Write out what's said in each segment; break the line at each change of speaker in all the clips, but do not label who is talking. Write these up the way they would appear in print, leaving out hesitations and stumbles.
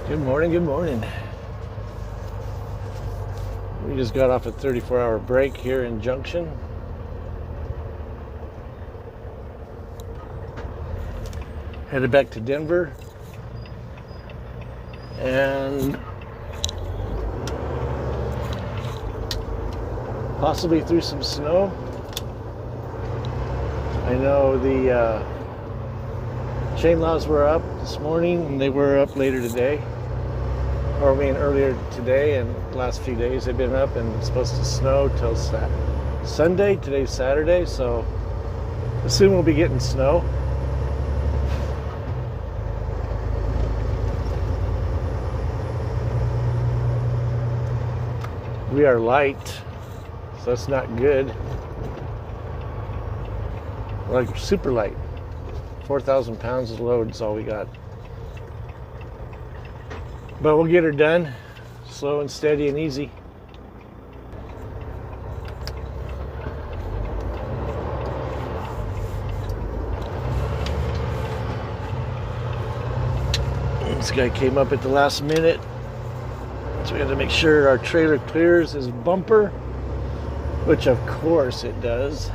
Good morning, good morning. We just got off a 34-hour break here in Junction. Headed back to Denver. And possibly through some snow. I know the chain laws were up this morning and they were up later today. Or earlier today, and the last few days they've been up, and it's supposed to snow till Sunday. Today's Saturday, so soon we'll be getting snow. We are light, so that's not good. Like super light. 4,000 pounds of load is all we got. But we'll get her done, slow and steady and easy. This guy came up at the last minute, so we had to make sure our trailer clears his bumper, which of course it does.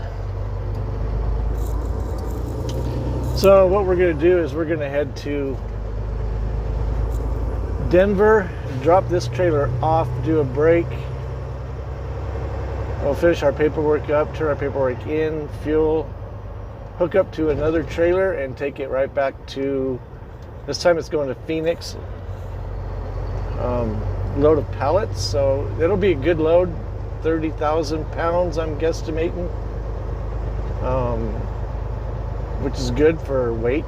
So what we're going to do is we're going to head to Denver, drop this trailer off, do a break. We'll finish our paperwork up, turn our paperwork in, fuel, hook up to another trailer, and take it right back to, this time it's going to Phoenix. Load of pallets, so it'll be a good load, 30,000 pounds I'm guesstimating, which is good for weight,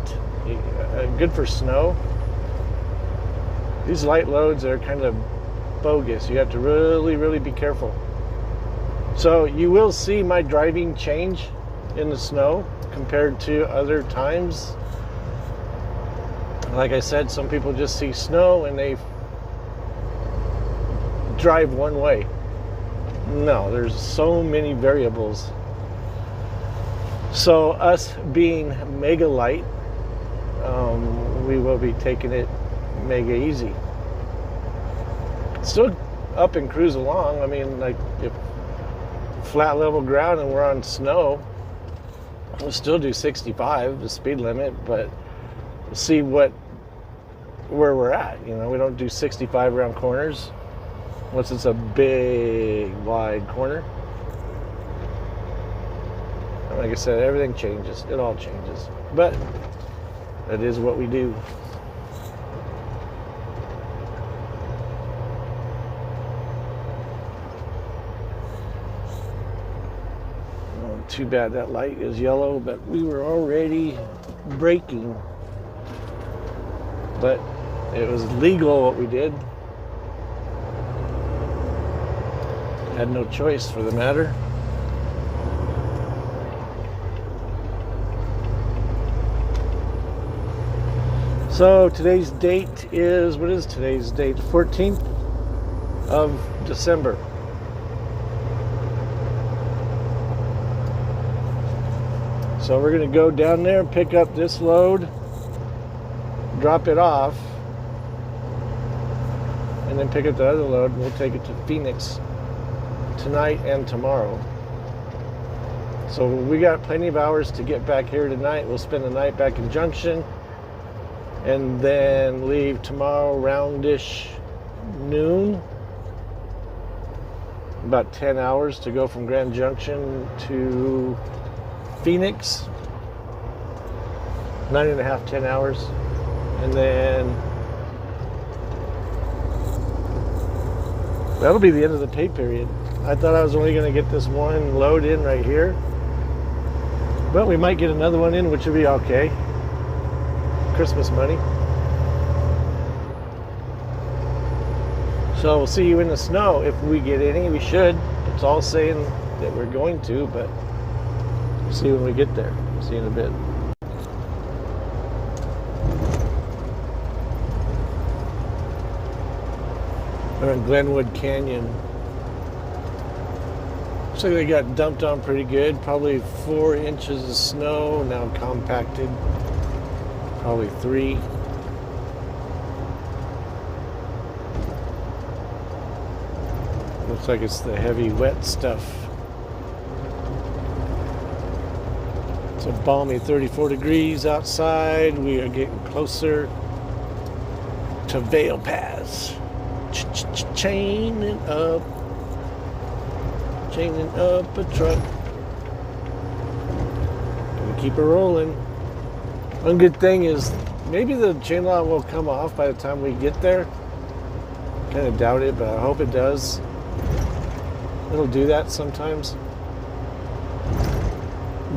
good for snow. These light loads are kind of bogus. You have to really be careful. So you will see my driving change in the snow compared to other times. Like I said, some people just see snow and they drive one way. No, there's so many variables. So us being mega light, we will be taking it mega easy. Still up and cruise along. Like if flat level ground and we're on snow, we'll still do 65, the speed limit, but we'll see where we're at. We don't do 65 around corners unless it's a big wide corner. And like I said, everything changes. It all changes, but that is what we do. Too bad that light is yellow, but we were already braking. But it was legal what we did. Had no choice for the matter. So today's date is, what is today's date? 14th of December. So we're going to go down there, pick up this load, drop it off, and then pick up the other load, and we'll take it to Phoenix tonight and tomorrow. So we got plenty of hours to get back here tonight. We'll spend the night back in Junction, and then leave tomorrow roundish noon. About 10 hours to go from Grand Junction to Phoenix, 9.5, 10 hours, and then that'll be the end of the pay period. I thought I was only going to get this one load in right here, but we might get another one in, which would be okay. Christmas money. So we'll see you in the snow if we get any. We should. It's all saying that we're going to, but we'll see when we get there. See you in a bit. We're in Glenwood Canyon. Looks like they got dumped on pretty good. Probably 4 inches of snow, now compacted. Probably 3. Looks like it's the heavy wet stuff. It's a balmy 34 degrees outside. We are getting closer to Vail Pass. Chaining up a truck. Gonna keep it rolling. One good thing is maybe the chain law will come off by the time we get there. Kind of doubt it, but I hope it does. It'll do that sometimes.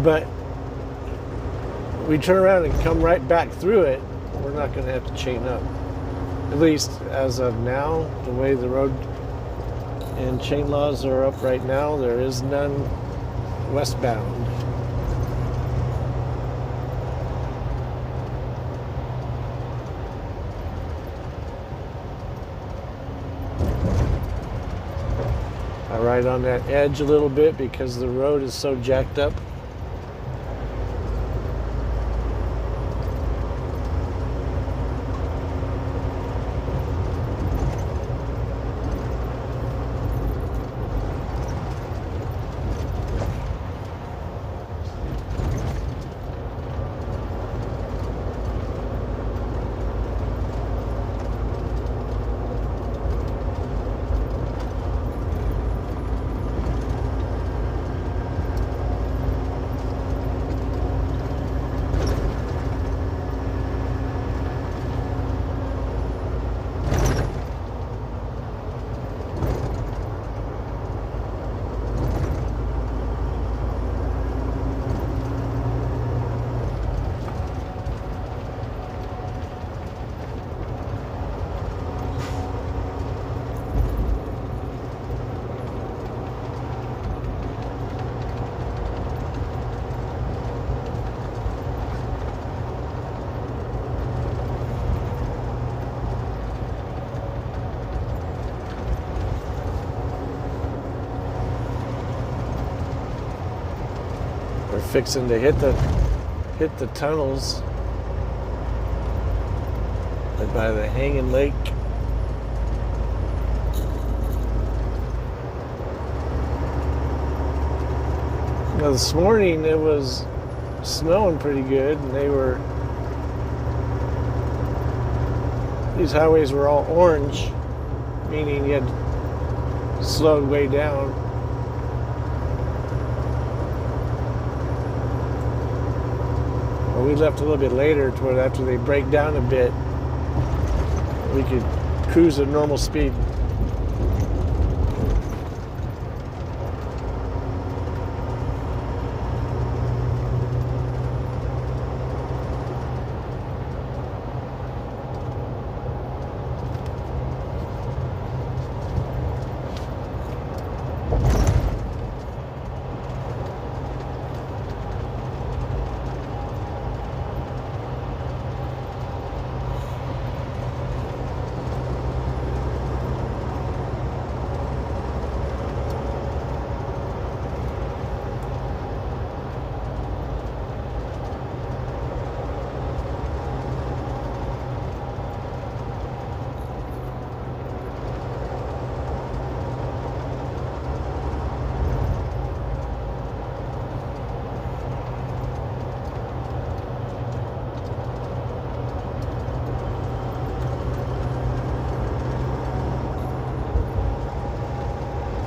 But we turn around and come right back through it, we're not going to have to chain up. At least as of now, the way the road and chain laws are up right now, there is none westbound. I ride on that edge a little bit because the road is so jacked up. We're fixing to hit the tunnels by the hanging lake. Now this morning it was snowing pretty good, and these highways were all orange, meaning you had slowed way down. Well, we left a little bit later to where after they break down a bit, we could cruise at normal speed.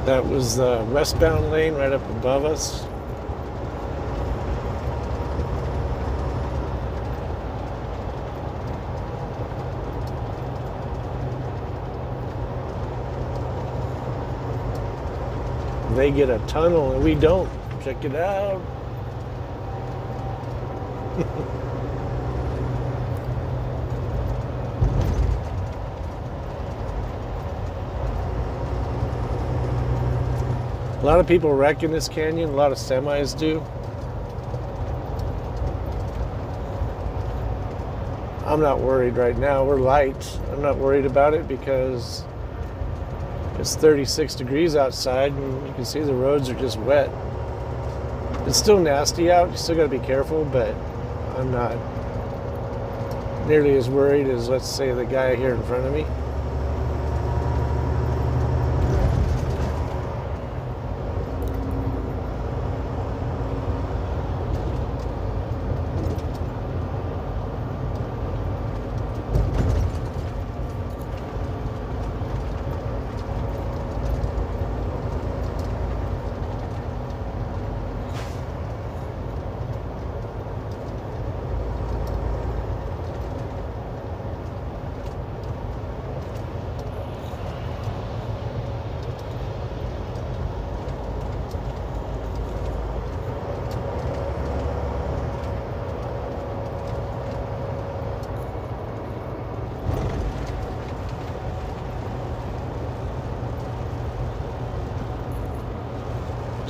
That was the westbound lane right up above us. They get a tunnel and we don't. Check it out. A lot of people wreck in this canyon, a lot of semis do. I'm not worried right now, we're light. I'm not worried about it because it's 36 degrees outside and you can see the roads are just wet. It's still nasty out, you still gotta be careful, but I'm not nearly as worried as, let's say, the guy here in front of me.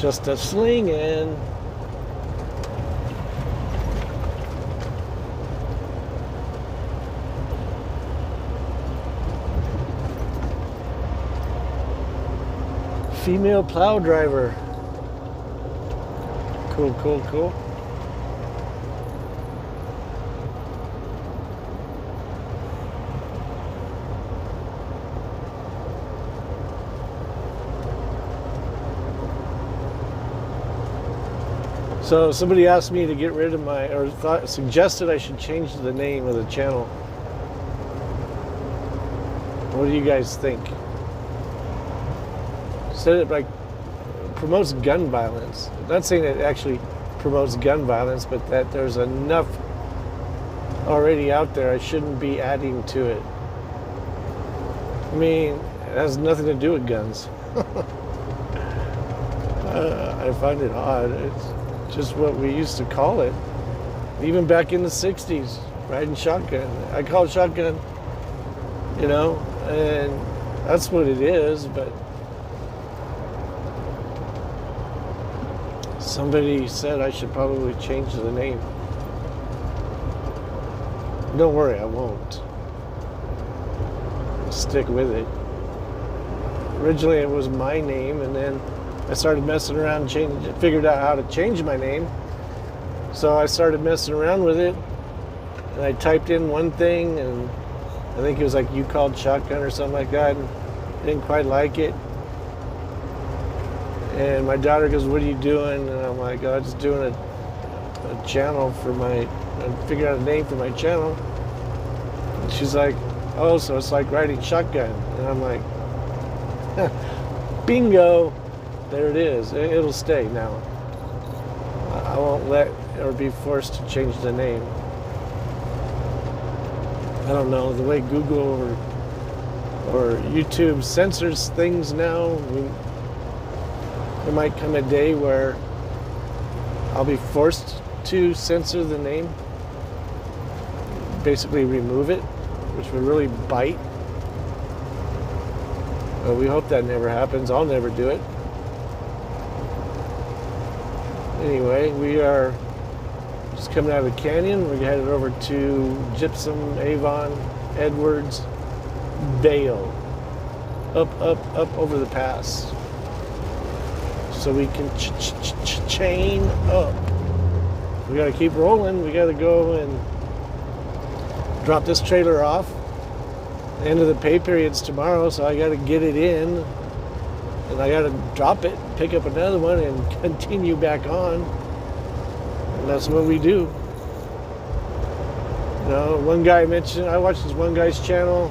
Just a slingin'. Female plow driver. Cool, cool, cool. So somebody asked me to get rid of suggested I should change the name of the channel. What do you guys think? Said it like promotes gun violence. I'm not saying it actually promotes gun violence, but that there's enough already out there. I shouldn't be adding to it. I mean, it has nothing to do with guns. I find it odd. It's just what we used to call it. Even back in the 60s, riding shotgun. I call it shotgun, you know, and that's what it is, but somebody said I should probably change the name. Don't worry, I won't. Stick with it. Originally it was my name, and then I started messing around, figured out how to change my name. So I started messing around with it, and I typed in one thing, and I think it was like you called shotgun or something like that, and I didn't quite like it. And my daughter goes, "What are you doing?" And I'm like, "Oh, I'm just doing a channel for I figured out a name for my channel." And she's like, "Oh, so it's like riding shotgun." And I'm like, bingo, there it is. It'll stay now. I won't let or be forced to change the name. I don't know, the way Google or YouTube censors things now, there might come a day where I'll be forced to censor the name, basically remove it, which would really bite. But we hope that never happens. I'll never do it. Anyway, we are just coming out of the canyon. We're headed over to Gypsum, Avon, Edwards, Vale. Up over the pass. So we can chain up. We got to keep rolling. We got to go and drop this trailer off. The end of the pay period's tomorrow, so I got to get it in, and I got to drop it, pick up another one, and continue back on. And that's what we do. You know, one guy mentioned, I watched this one guy's channel,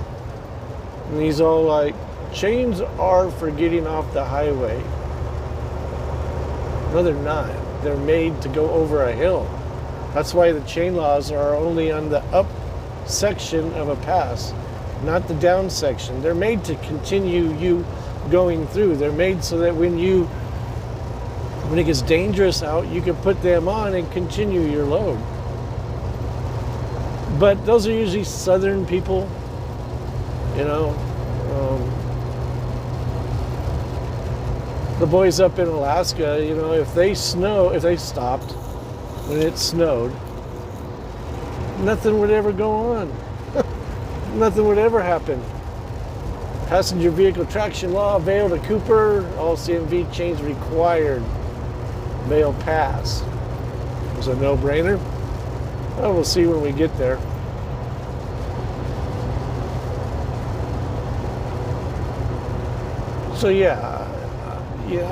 and he's all like, chains are for getting off the highway. No, they're not. They're made to go over a hill. That's why the chain laws are only on the up section of a pass, not the down section. They're made to continue you going through. They're made so that when it gets dangerous out, you can put them on and continue your load. But those are usually southern people, you know. The boys up in Alaska, you know, if they stopped when it snowed, nothing would ever go on. Nothing would ever happen. Passenger vehicle traction law, Vale to Cooper, all CMV chains required. Vale Pass. It was a no-brainer. Well, we'll see when we get there. So yeah,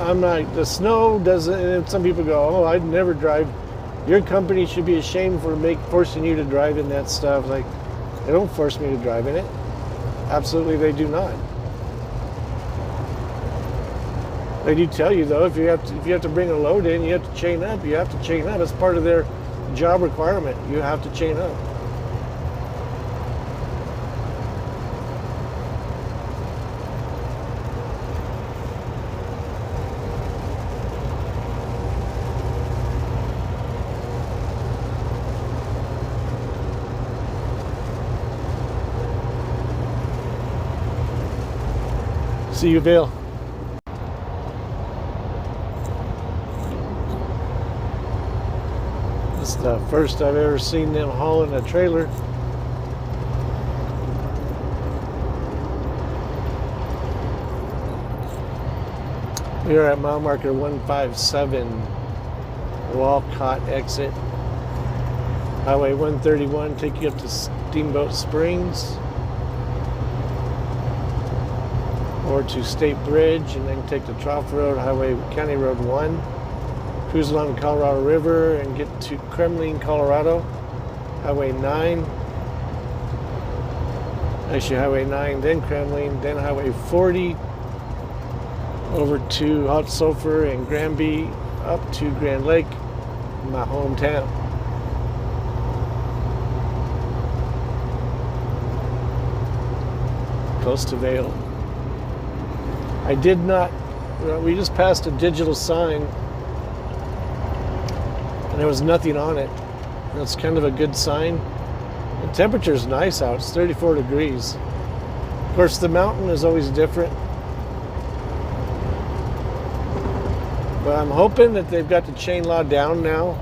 I'm not, the snow doesn't, and some people go, "Oh, I'd never drive." Your company should be ashamed for forcing you to drive in that stuff. Like, they don't force me to drive in it. Absolutely, they do not. They do tell you though, if you have to bring a load in, you have to chain up. You have to chain up. It's part of their job requirement. You have to chain up. See you, Vale. the first I've ever seen them hauling a trailer. We are at mile marker 157, Walcott exit. Highway 131 take you up to Steamboat Springs or to State Bridge, and then take the Trough Road, Highway County Road 1. Cruise along the Colorado River and get to Kremlin, Colorado, Highway 9. Actually, Highway 9, then Kremlin, then Highway 40, over to Hot Sulphur and Granby, up to Grand Lake, my hometown. Close to Vail. I did not, we just passed a digital sign and there was nothing on it. That's kind of a good sign. The temperature's nice out, it's 34 degrees. Of course, the mountain is always different. But I'm hoping that they've got the chain law down now.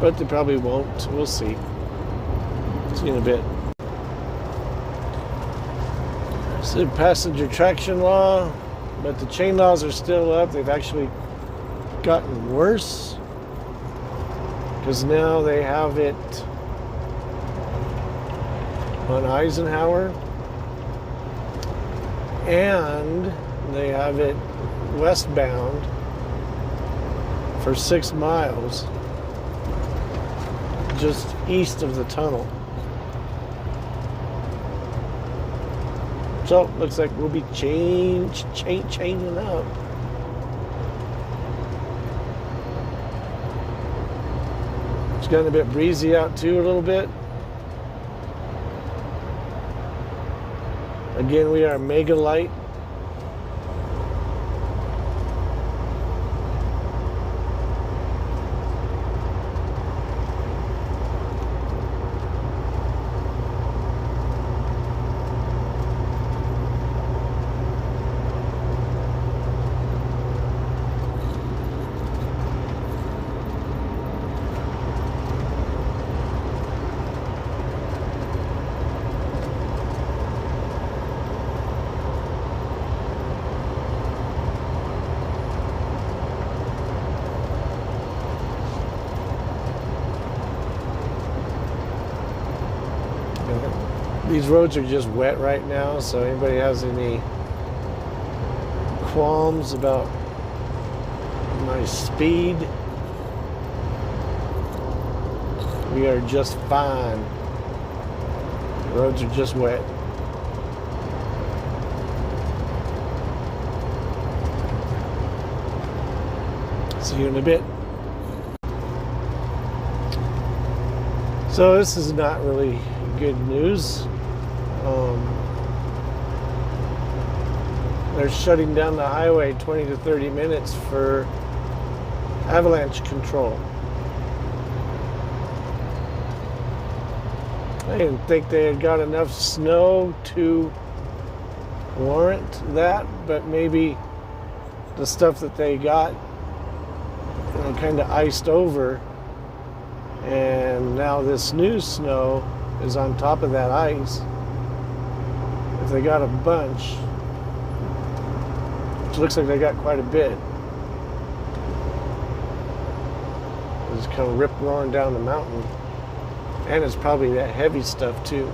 But they probably won't. We'll see. See in a bit. So passenger traction law, but the chain laws are still up. They've actually gotten worse because now they have it on Eisenhower and they have it westbound for 6 miles just east of the tunnel. So looks like we'll be changing up. It's gotten a bit breezy out too a little bit. Again, we are mega light. These roads are just wet right now, so anybody has any qualms about my speed, we are just fine. The roads are just wet. See you in a bit. So this is not really good news. They're shutting down the highway 20 to 30 minutes for avalanche control. I didn't think they had got enough snow to warrant that, but maybe the stuff that they got, kind of iced over, and now this new snow is on top of that ice. If they got a bunch, which looks like they got quite a bit, it's kind of rip roaring down the mountain, and it's probably that heavy stuff too.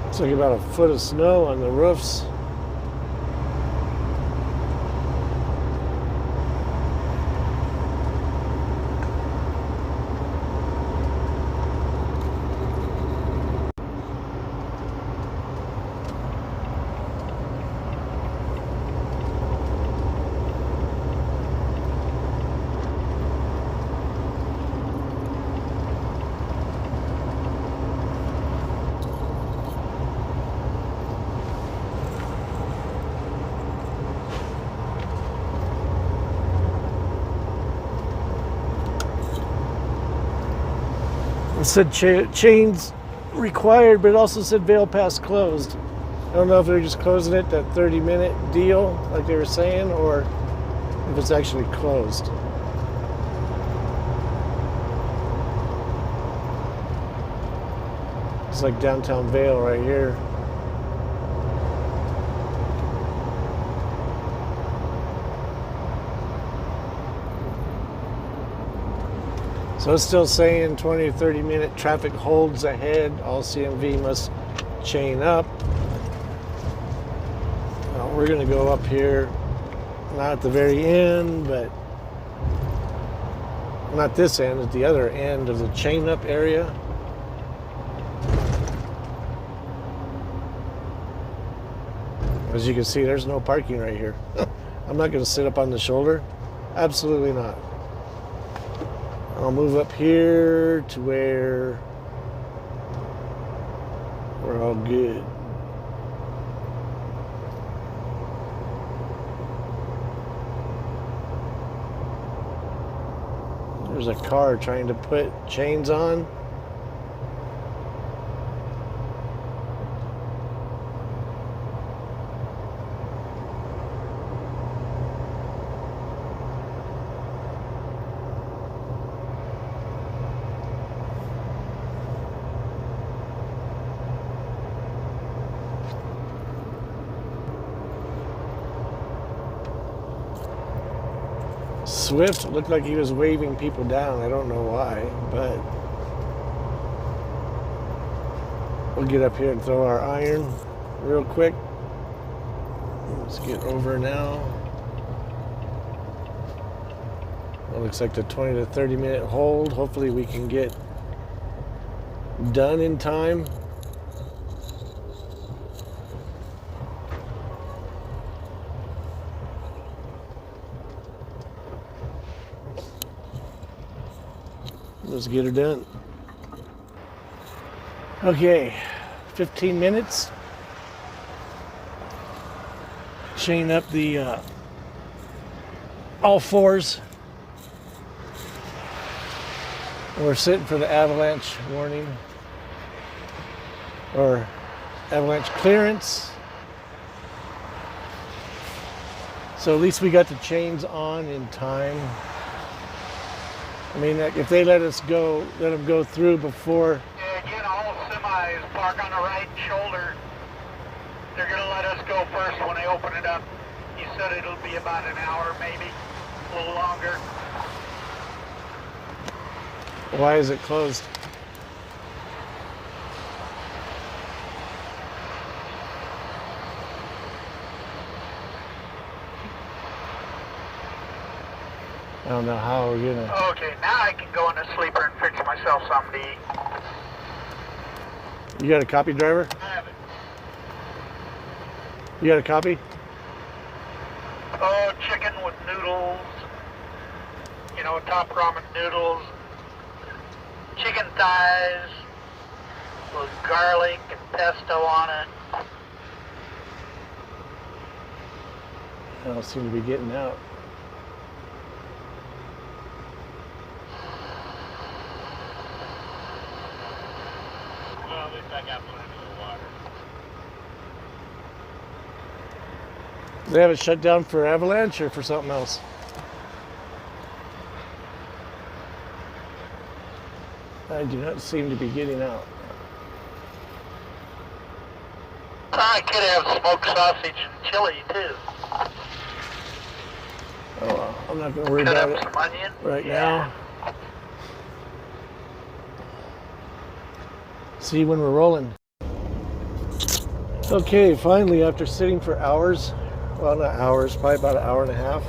It's like about a foot of snow on the roofs. said chains required, but it also said Vail Pass closed. I don't know if they're just closing it, that 30-minute deal, like they were saying, or if it's actually closed. It's like downtown Vail right here. So it's still saying 20 to 30 minute traffic holds ahead. All CMV must chain up. Now we're going to go up here, not at the very end, but not this end, at the other end of the chain up area. As you can see, there's no parking right here. I'm not going to sit up on the shoulder. Absolutely not. I'll move up here to where we're all good. There's a car trying to put chains on. Swift looked like he was waving people down. I don't know why, but we'll get up here and throw our iron real quick. Let's get over now. It looks like the 20 to 30 minute hold. Hopefully we can get done in time. Let's get her done. Okay, 15 minutes. Chain up the all fours. We're sitting for the avalanche warning or avalanche clearance. So at least we got the chains on in time. I mean, if they let them go through before.
Yeah, again, all semis park on the right shoulder. They're going to let us go first when they open it up. He said it'll be about an hour, maybe a little longer.
Why is it closed? I don't know how we're gonna.
Okay, now I can go in the sleeper and fix myself something to eat.
You got a copy, driver?
I have it.
You got a copy?
Oh, chicken with noodles. You know, top ramen noodles. Chicken thighs with garlic and pesto on it.
I don't seem to be getting out.
Well, at least I got plenty of water.
They have it shut down for avalanche or for something else? I do not seem to be getting out.
I could have smoked sausage and chili too.
Oh well, I'm not going to worry
Cut
about
up
it
some onion.
right now. See when we're rolling. Okay, finally, after sitting for hours, well, not hours, probably about an hour and a half,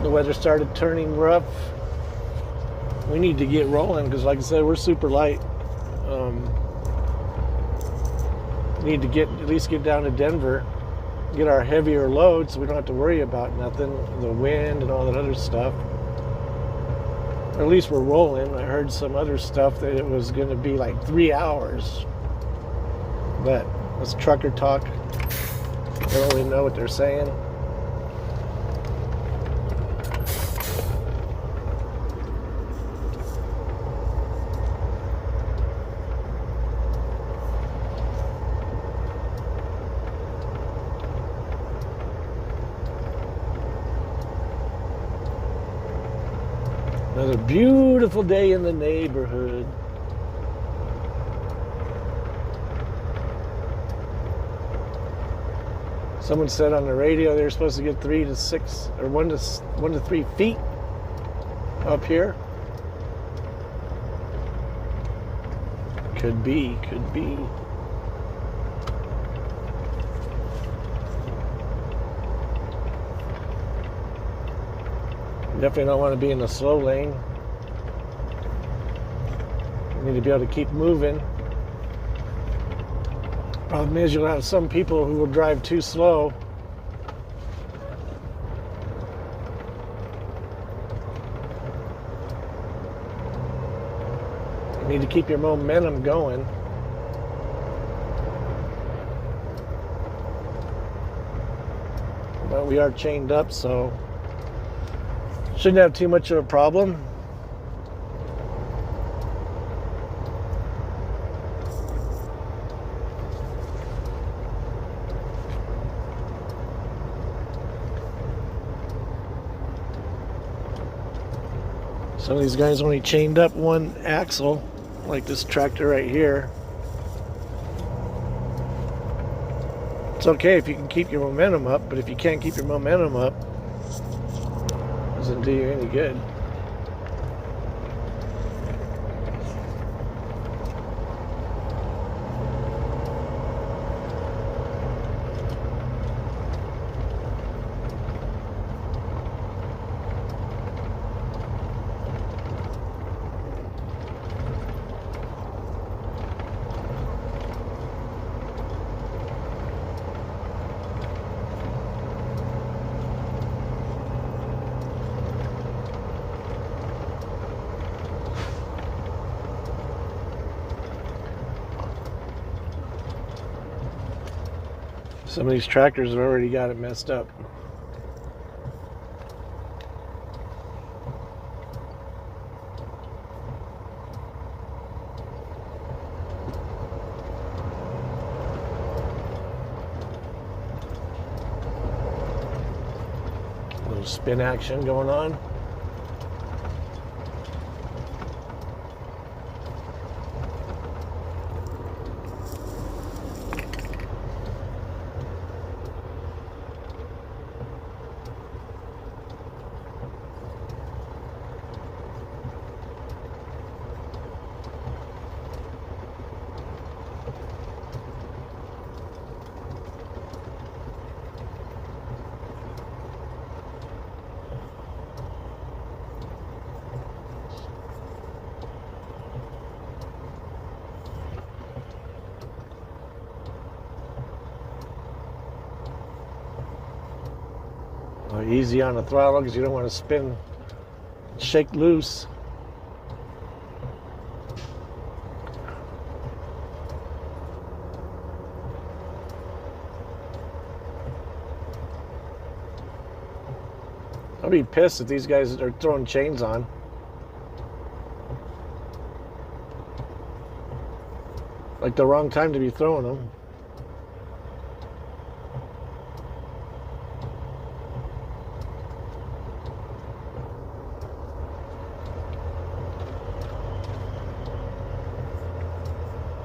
the weather started turning rough. We need to get rolling because, like I said, we're super light. Need to at least get down to Denver, get our heavier load so we don't have to worry about nothing, the wind and all that other stuff. At least we're rolling. I heard some other stuff that it was going to be like 3 hours. But that's trucker talk. I don't really know what they're saying. Another beautiful day in the neighborhood. Someone said on the radio they were supposed to get 3 to 6 or 1 to 3 feet up here. Could be. Definitely don't want to be in the slow lane. You need to be able to keep moving. Problem is you'll have some people who will drive too slow. You need to keep your momentum going. But we are chained up, so shouldn't have too much of a problem. Some of these guys only chained up one axle, like this tractor right here. It's okay if you can keep your momentum up, but if you can't keep your momentum up, it doesn't do you any good. Some of these tractors have already got it messed up. A little spin action going on. Easy on the throttle because you don't want to spin, shake loose. I'll be pissed if these guys are throwing chains on. Like the wrong time to be throwing them.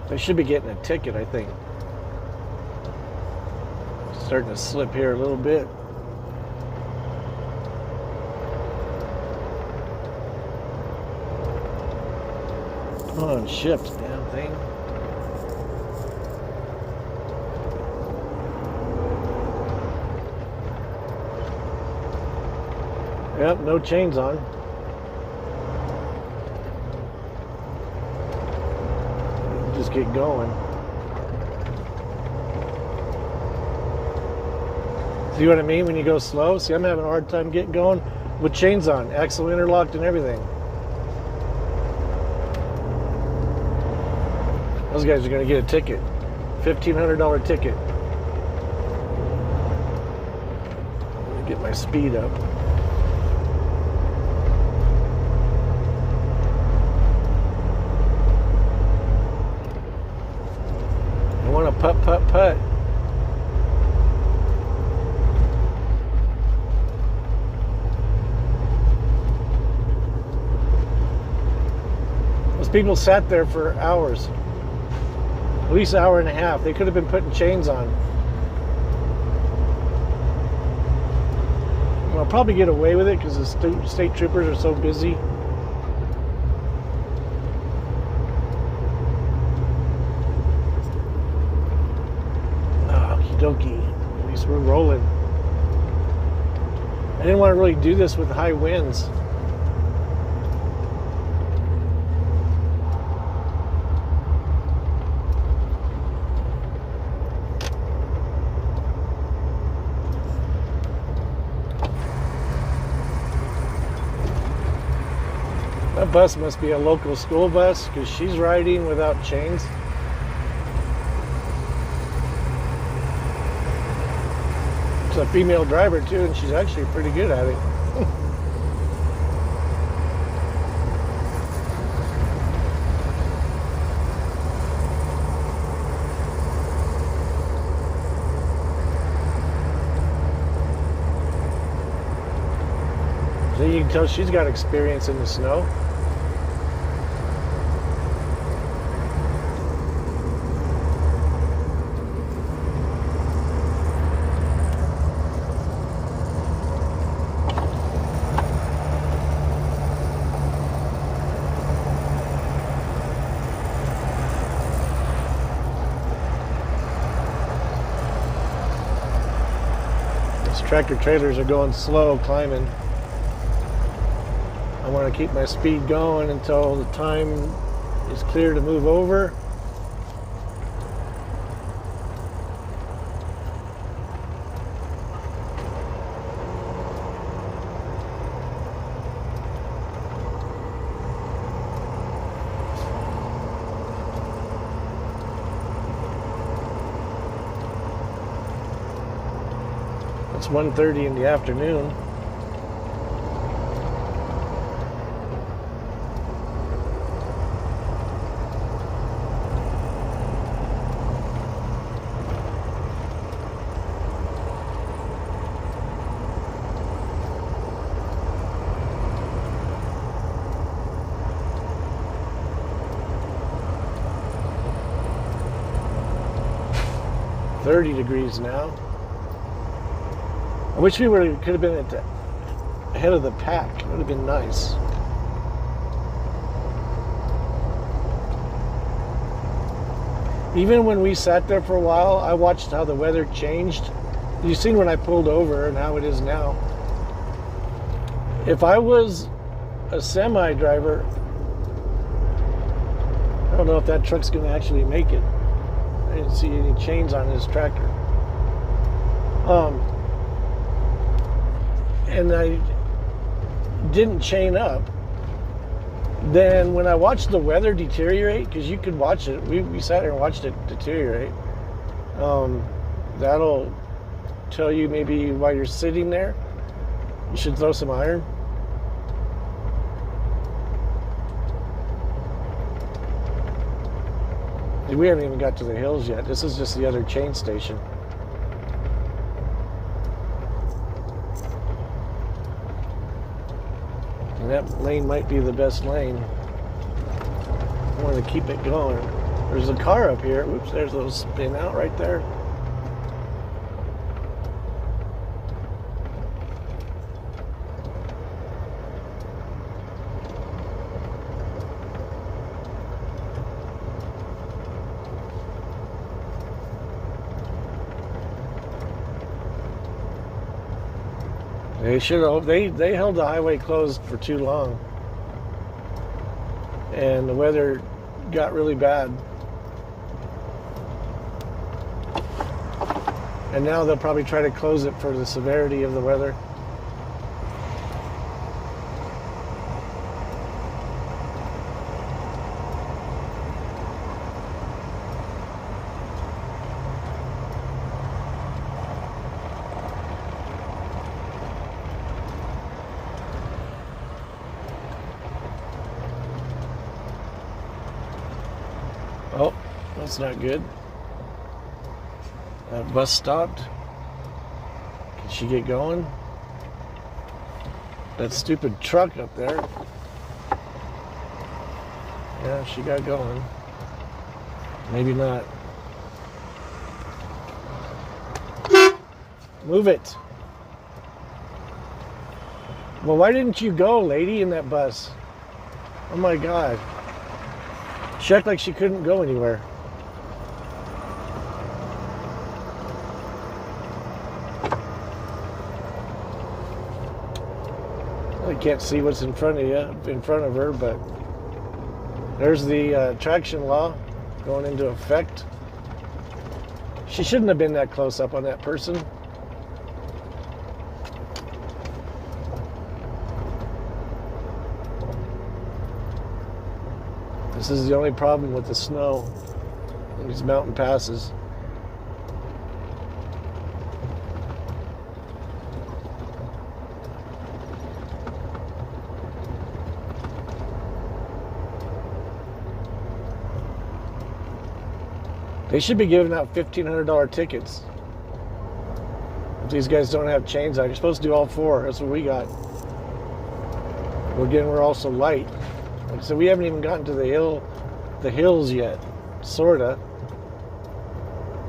They should be getting a ticket, I think. Starting to slip here a little bit. Come on, shift, damn thing. Yep, no chains on. Just get going. See what I mean when you go slow? See, I'm having a hard time getting going with chains on, axle interlocked and everything. Those guys are going to get a ticket. $1,500 ticket. Let me get my speed up. I want to putt. Those people sat there for hours, at least an hour and a half. They could have been putting chains on. I'll probably get away with it because the state troopers are so busy. Okie dokie. At least we're rolling. I didn't want to really do this with high winds. That bus must be a local school bus because she's riding without chains. It's a female driver too, and she's actually pretty good at it. So you can tell she's got experience in the snow. Tractor trailers are going slow climbing. I want to keep my speed going until the time is clear to move over. It's 1:30 in the afternoon. $30 now. I wish we could have been at the head of the pack. It would have been nice. Even when we sat there for a while, I watched how the weather changed. You've seen when I pulled over and how it is now. If I was a semi driver, I don't know if that truck's going to actually make it. I didn't see any chains on this tractor. And I didn't chain up. Then when I watched the weather deteriorate, because you could watch it, we sat there and watched it deteriorate. That'll tell you maybe while you're sitting there, you should throw some iron. We haven't even got to the hills yet. This is just the other chain station. And that lane might be the best lane. I want to keep it going. There's a car up here. Whoops, there's a little spin out right there. They should have. They held the highway closed for too long, and the weather got really bad. And now they'll probably try to close it for the severity of the weather. Oh, that's not good. That bus stopped. Can she get going? That stupid truck up there. Yeah, she got going. Maybe not. Move it. Well, why didn't you go, lady, in that bus? Oh my God. She acted like she couldn't go anywhere. I can't see what's in front of you, in front of her, but there's the traction law going into effect. She shouldn't have been that close up on that person. This is the only problem with the snow in these mountain passes. They should be giving out $1,500 tickets. If these guys don't have chains on, you're supposed to do all four. That's what we got. Well, again, we're also light. Like I said, we haven't even gotten to the hills yet. Sorta.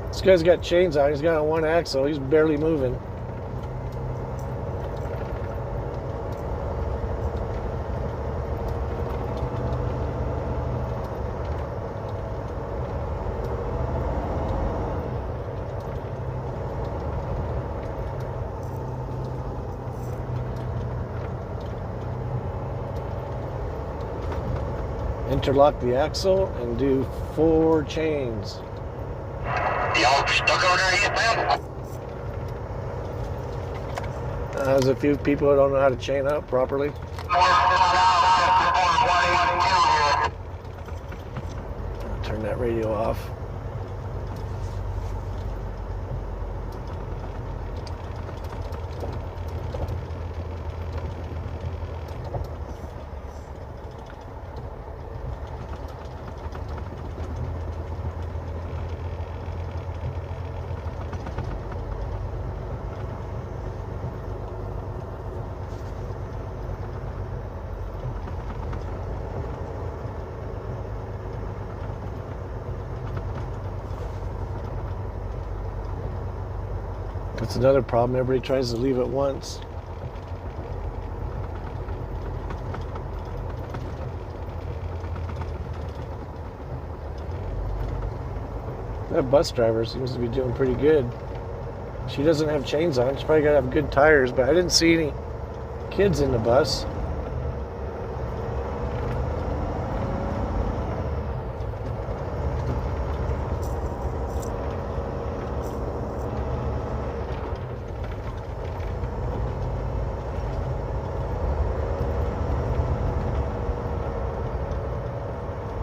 This guy's got chains on. He's got on one axle. He's barely moving. Interlock the axle and do 4 chains.
Y'all stuck over there yet, man?
There's a few people who don't know how to chain up properly. Turn that radio off. That's another problem. Everybody tries to leave at once. That bus driver seems to be doing pretty good. She doesn't have chains on. She's probably got to have good tires, but I didn't see any kids in the bus.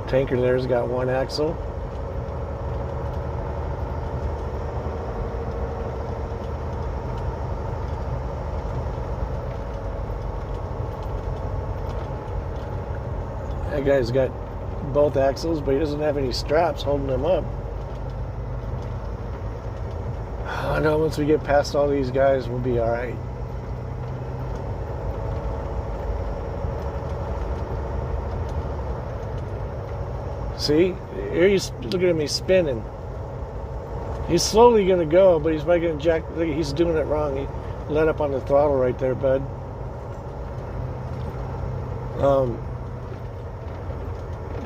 Tanker there's got one axle. That guy's got both axles, but he doesn't have any straps holding them up. I know once we get past all these guys, we'll be all right. See, here he's looking at me spinning. He's slowly going to go, but he's probably going to jack. Look, he's doing it wrong. He let up on the throttle right there, bud.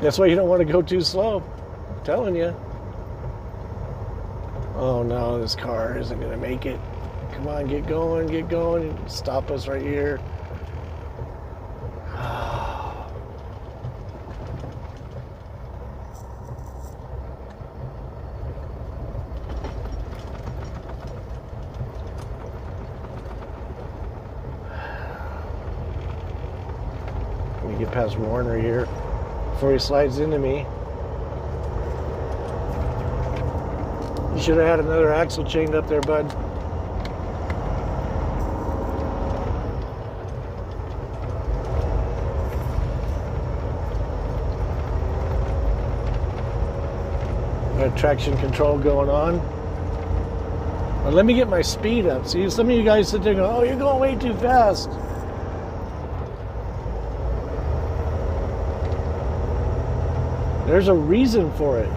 That's why you don't want to go too slow. I'm telling you. Oh no, this car isn't going to make it. Come on, get going, get going. Stop us right here. Let me get past Warner here before he slides into me. You should have had another axle chained up there, bud. Got traction control going on. Now let me get my speed up. See, some of you guys sit there going, oh, you're going way too fast. There's a reason for it.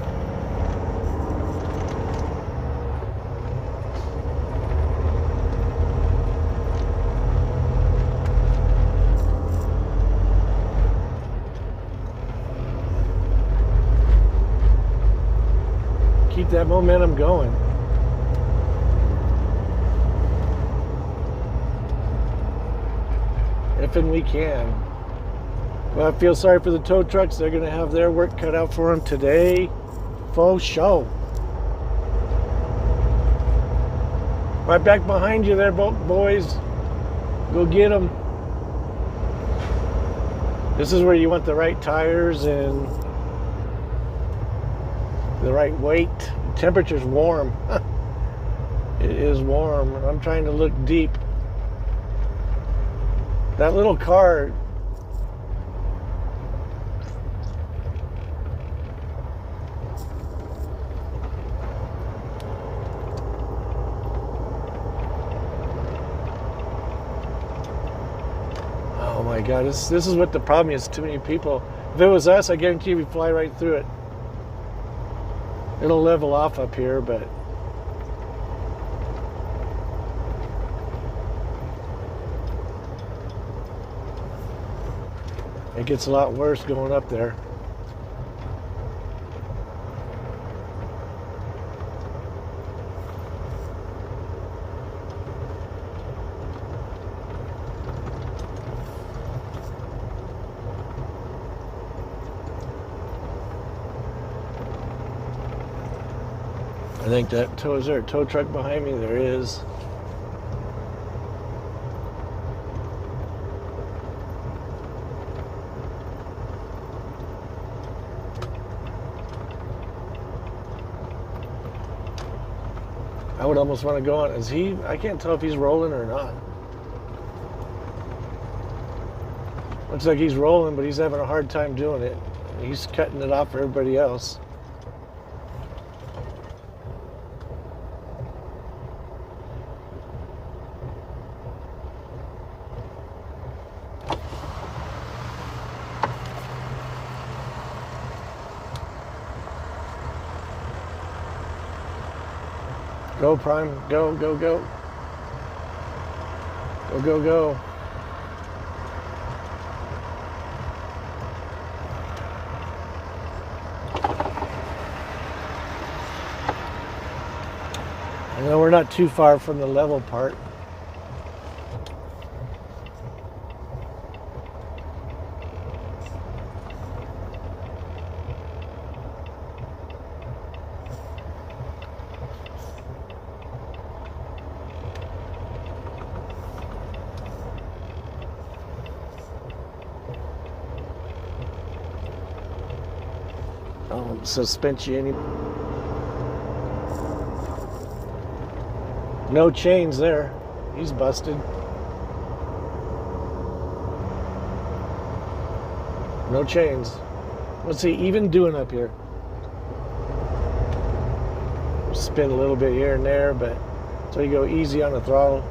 Keep that momentum going. If and we can. Well, I feel sorry for the tow trucks. They're going to have their work cut out for them today. Faux show. Right back behind you there, boys. Go get them. This is where you want the right tires and the right weight. The temperature's warm. It is warm. I'm trying to look deep. That little car, oh my God, this is what the problem is. Too many people. If it was us, I guarantee we'd fly right through it. It'll level off up here, but it gets a lot worse going up there. I think that is there a tow truck behind me? There is. I would almost want to go on. Is he? I can't tell if he's rolling or not. Looks like he's rolling, but he's having a hard time doing it. He's cutting it off for everybody else. Go, Prime. Go, go, go. Go, go, go. I know we're not too far from the level part. Suspension. No chains there. He's busted. No chains. What's he even doing up here? Spin a little bit here and there, but so you go easy on the throttle.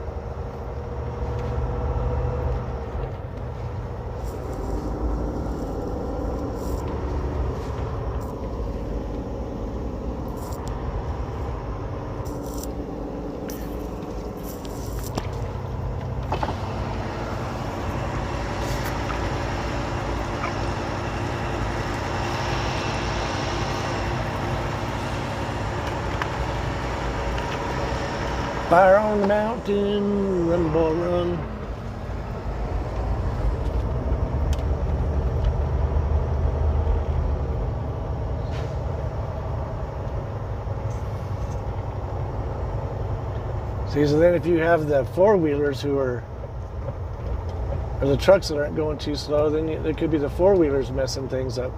Fire on the mountain, run boy run. See, so then if you have the four-wheelers who are, or the trucks that aren't going too slow, then there could be the four-wheelers messing things up.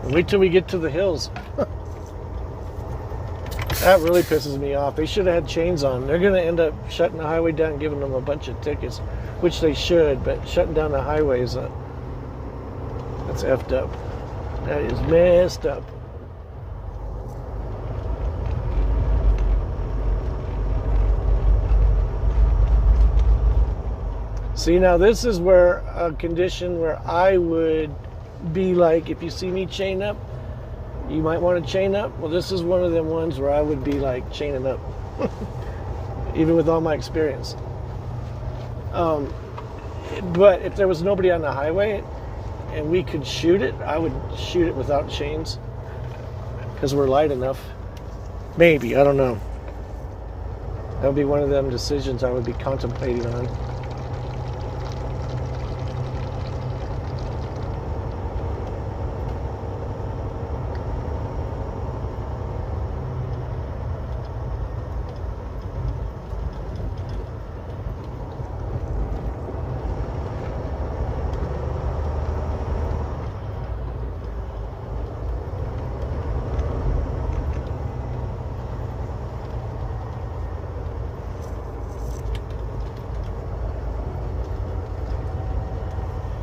And wait till we get to the hills. That really pisses me off. They should have had chains on. They're going to end up shutting the highway down and giving them a bunch of tickets, which they should, but shutting down the highways, that's effed up. That is messed up. See, now this is where a condition where I would be like, if you see me chain up, you might want to chain up. Well, this is one of them ones where I would be like chaining up, even with all my experience. But if there was nobody on the highway and we could shoot it, I would shoot it without chains because we're light enough. Maybe, I don't know. That would be one of them decisions I would be contemplating on.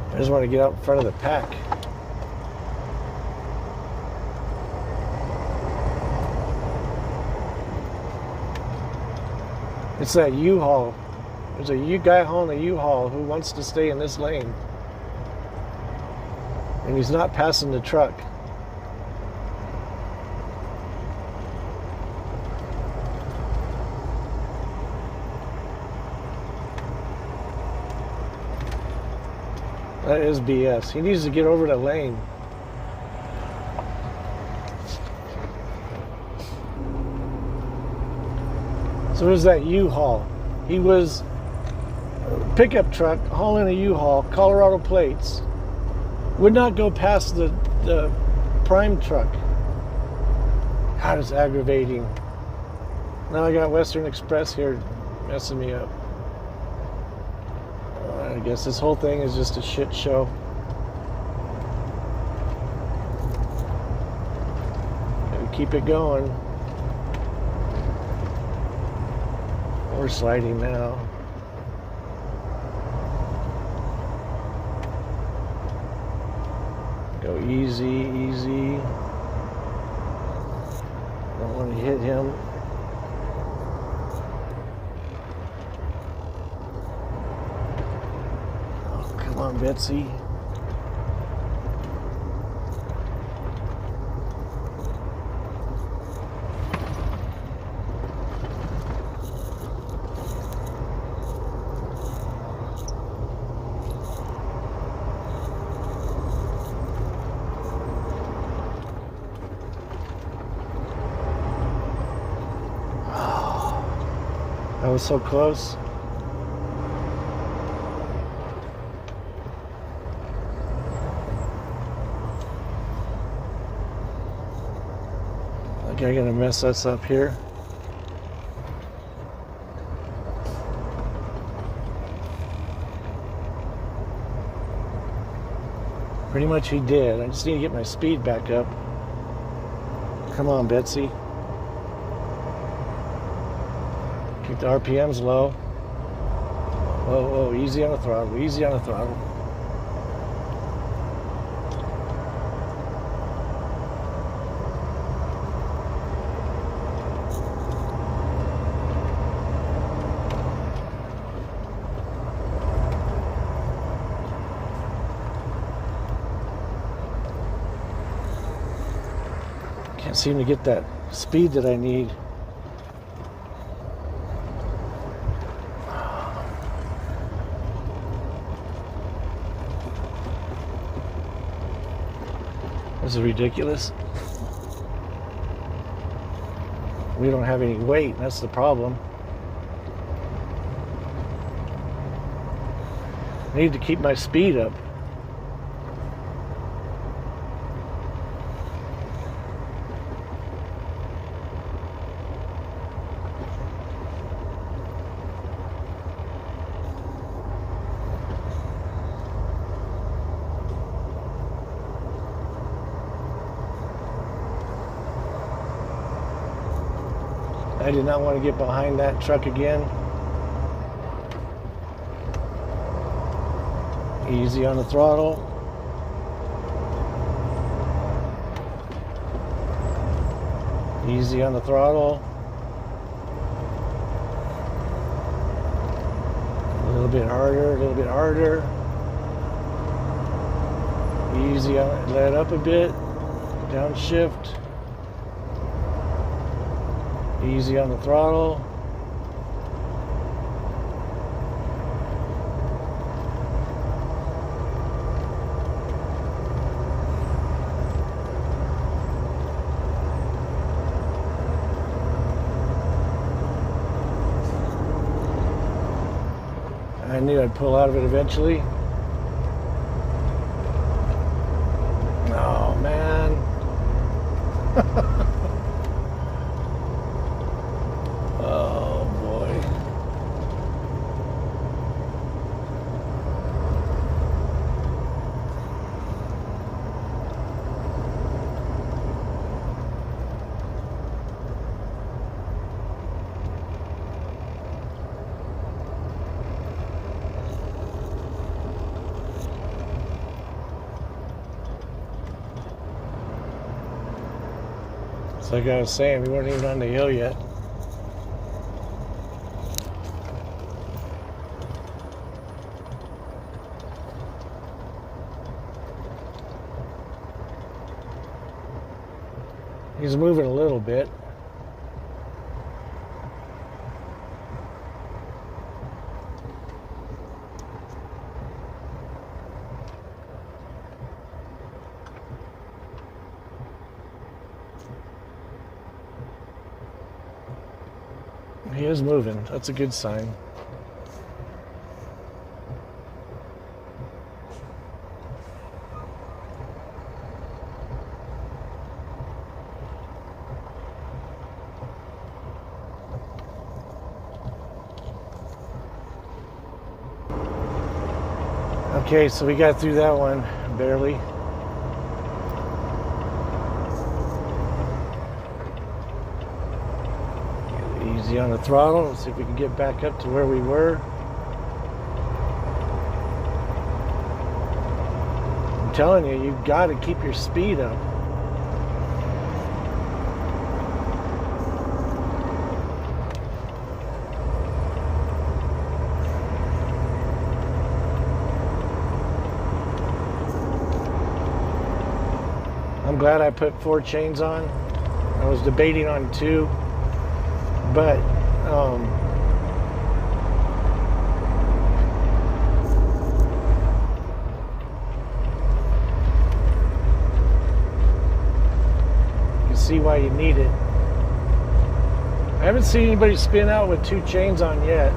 I just want to get out in front of the pack. It's that U-Haul. There's a guy hauling a U-Haul who wants to stay in this lane. And he's not passing the truck. That is BS. He needs to get over the lane. So there's that U-Haul. He was a pickup truck hauling a U-Haul, Colorado plates. Would not go past the prime truck. God, it's aggravating. Now I got Western Express here messing me up. I guess this whole thing is just a shit show. Gotta keep it going. We're sliding now. Go easy, easy. Don't want to hit him. Come on, Betsy. That was so close. Okay, I'm gonna mess us up here. Pretty much he did. I just need to get my speed back up. Come on, Betsy. Keep the RPMs low. Whoa, whoa, easy on the throttle, easy on the throttle. Can't seem to get that speed that I need. This is ridiculous. We don't have any weight, that's the problem. I need to keep my speed up. I did not want to get behind that truck again. Easy on the throttle. Easy on the throttle. A little bit harder, a little bit harder. Easy on it. Let up a bit. Downshift. Easy on the throttle. I knew I'd pull out of it eventually. Oh, man. Oh, boy. Like I was saying, we weren't even on the hill yet. He's moving a little bit. He is moving. That's a good sign. Okay, so we got through that one, barely. Easy on the throttle. Let's see if we can get back up to where we were. I'm telling you, you've got to keep your speed up. I'm glad I put 4 chains on. I was debating on 2, but you can see why you need it. I haven't seen anybody spin out with 2 chains on yet.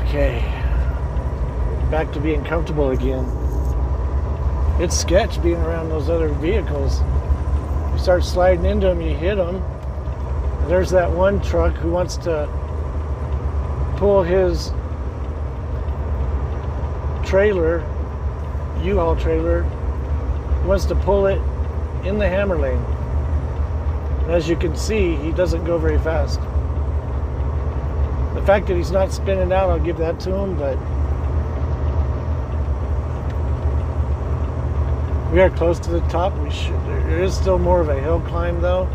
Okay. Back to being comfortable again. It's sketch being around those other vehicles. You start sliding into them, you hit them. And there's that one truck who wants to pull his trailer, U-Haul trailer, wants to pull it in the hammer lane. And as you can see, he doesn't go very fast. The fact that he's not spinning out, I'll give that to him, but we are close to the top. There is still more of a hill climb though.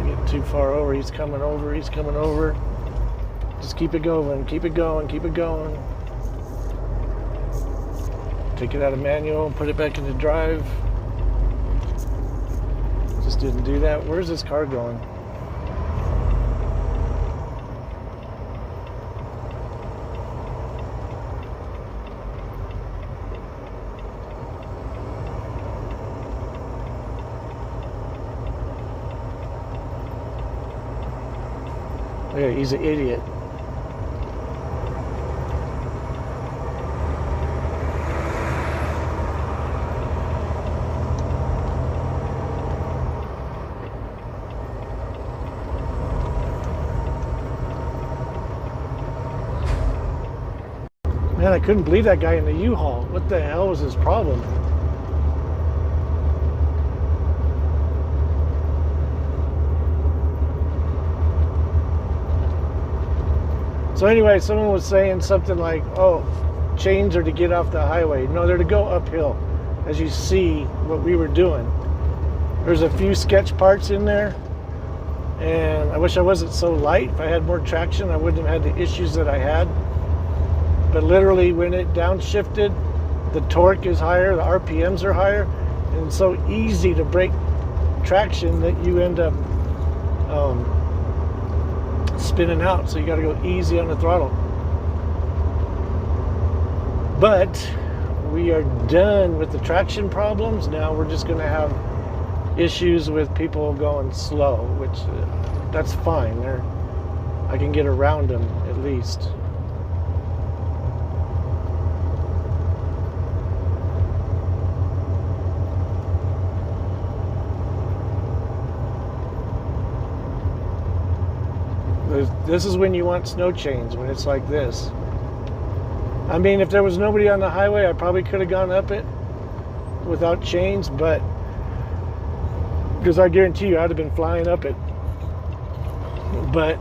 We get too far over. He's coming over. He's coming over. Just keep it going. Keep it going. Keep it going. Take it out of manual and put it back into drive. Just didn't do that. Where's this car going? Yeah, he's an idiot. Man, I couldn't believe that guy in the U-Haul. What the hell was his problem? So anyway, someone was saying something like, oh, chains are to get off the highway. No, they're to go uphill, as you see what we were doing. There's a few sketch parts in there, And I wish I wasn't so light. If I had more traction, I wouldn't have had the issues that I had. But literally, when it downshifted, the torque is higher, the RPMs are higher, and it's so easy to break traction that you end up spinning out. So you got to go easy on the throttle. But we are done with the traction problems. Now we're just going to have issues with people going slow, which that's fine. I can get around them at least. This is when you want snow chains, when it's like this. I mean, if there was nobody on the highway, I probably could have gone up it without chains, but because I guarantee you I'd have been flying up it. But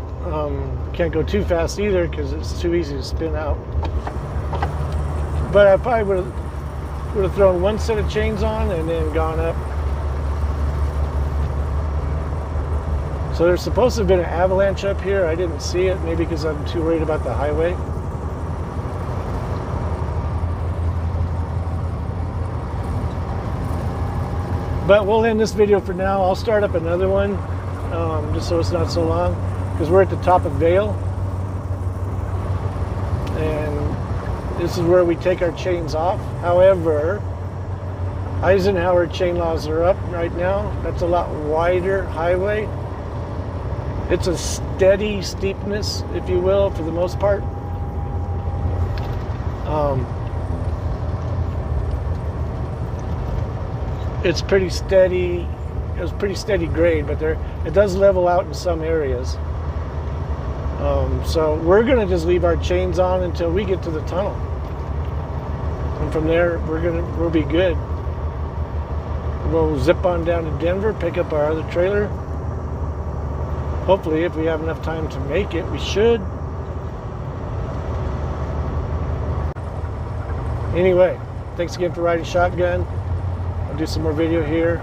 can't go too fast either because it's too easy to spin out. But I probably would have thrown one set of chains on and then gone up. So there's supposed to have been an avalanche up here. I didn't see it, maybe because I'm too worried about the highway. But we'll end this video for now. I'll start up another one, just so it's not so long, because we're at the top of Vale. And this is where we take our chains off. However, Eisenhower chain laws are up right now. That's a lot wider highway. It's a steady steepness, if you will, for the most part. It's pretty steady. It was pretty steady grade, but it does level out in some areas. So we're gonna just leave our chains on until we get to the tunnel, and from there we'll be good. We'll zip on down to Denver, pick up our other trailer. Hopefully, if we have enough time to make it, we should. Anyway, thanks again for riding shotgun. I'll do some more video here.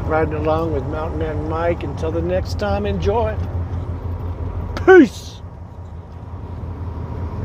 Riding along with Mountain Man Mike. Until the next time, enjoy. Peace!